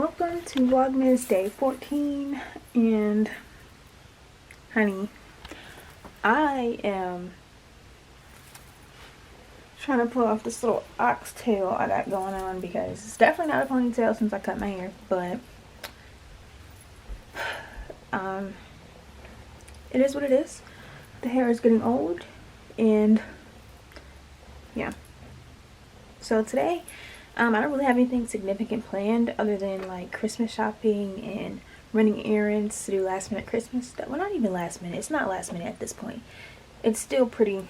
Welcome to Vlogmas day 14, and honey, I am trying to pull off this little oxtail I got going on because it's definitely not a ponytail since I cut my hair, but it is what it is. The hair is getting old, and yeah. So today, I don't really have anything significant planned other than like Christmas shopping and running errands to do last minute Christmas stuff. Well, not even last minute. It's not last minute at this point. It's still pretty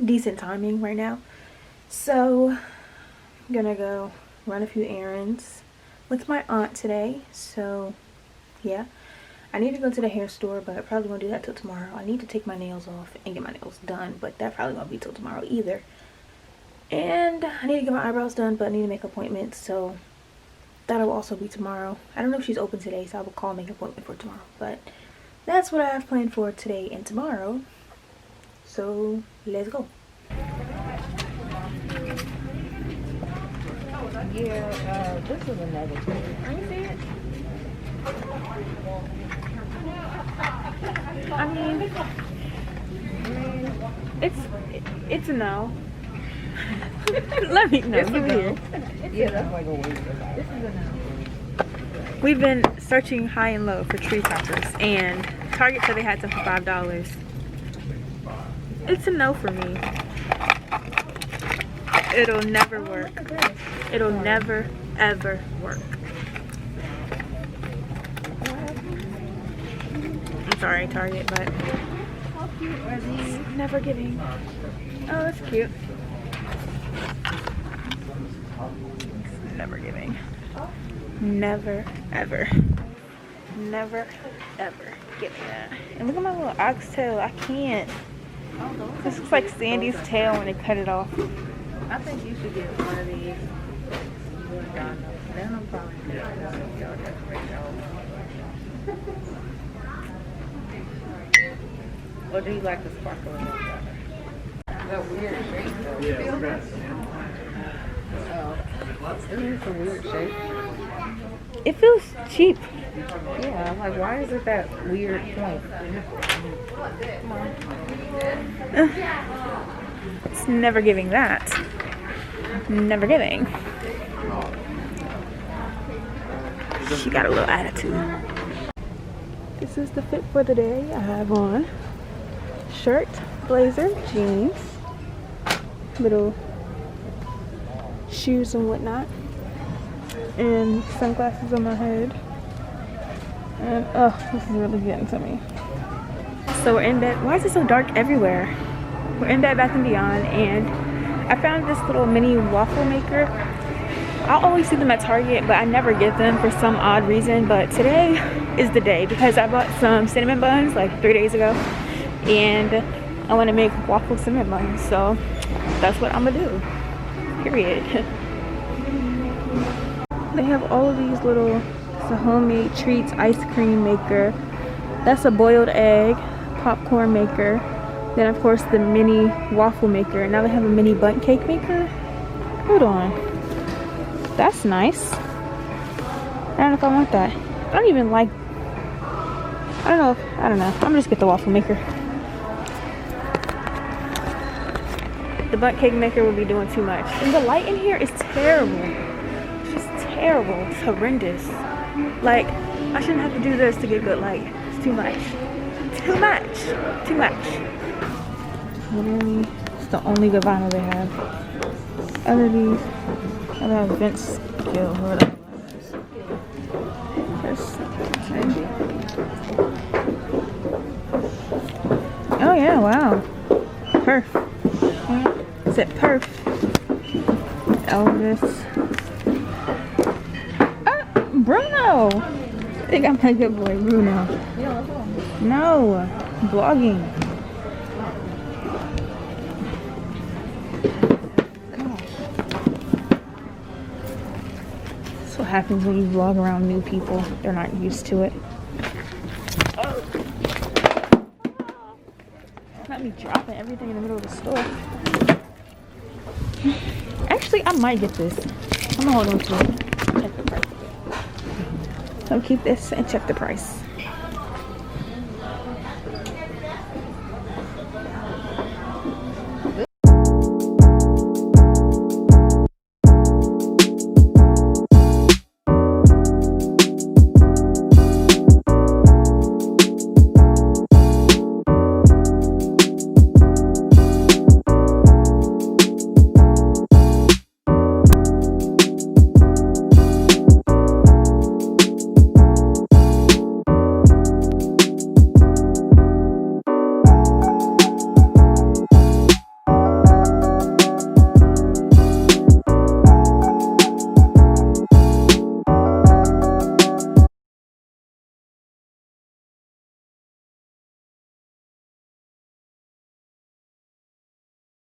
decent timing right now. So I'm gonna go run a few errands with my aunt today. So yeah, I need to go to the hair store, but I probably won't do that till tomorrow. I need to take my nails off and get my nails done, but that probably won't be till tomorrow either. And I need to get my eyebrows done, but I need to make appointments, so that'll also be tomorrow. I don't know if she's open today, so I will call and make an appointment for tomorrow. But that's what I have planned for today and tomorrow. So let's go. Yeah, this is another thing. Can you see it? I mean, it's a no. Let me know. It's a no. Yeah, that's like a weird. This is a no. We've been searching high and low for tree toppers, and Target said they had some for $5. It's a no for me. It'll never work. It'll never ever work. I'm sorry, Target, but it's never giving. Oh, that's cute. It's never giving. Never ever. Never ever give me that. And look at my little oxtail. I can't. This looks like Sandy's tail when they cut it off. I think you should get one of these. They're no problem. Or do you like the sparkling one better? That weird shape though. Yeah. Oh. Isn't this a weird shape? It feels cheap. Yeah, like why is it that weird point? It's never giving that. Never giving. She got a little attitude. This is the fit for the day. I have on shirt, blazer, jeans, little shoes and whatnot, and sunglasses on my head. And oh, this is really getting to me. So we're in bed. Why is it so dark everywhere? We're in Bed Bath & Beyond, and I found this little mini waffle maker. I'll always see them at Target, but I never get them for some odd reason. But today is the day because I bought some cinnamon buns like 3 days ago, and I want to make waffle cinnamon buns. So that's what I'm gonna do. Period. They have all of these little. It's a homemade treats ice cream maker. That's a boiled egg popcorn maker. Then of course the mini waffle maker. Now they have a mini bundt cake maker. Hold on. That's nice. I don't know if I want that. I don't even like. I don't know. I'm gonna just get the waffle maker. The bundt cake maker will be doing too much. And the light in here is terrible. It's just terrible. It's horrendous. Like, I shouldn't have to do this to get good light. It's too much. Too much. Too much. Literally, it's the only good vinyl they have. Other these, I have Vince Gill, whatever. Oh yeah, wow. Perf. Is it Perf? Elvis. Bruno! I think I'm my good boy, Bruno. No, vlogging. That's what happens when you vlog around new people. They're not used to it. Oh. Not me dropping everything in the middle of the store. Actually, I might get this. I'm gonna hold on to it. Check the price. So keep this and check the price.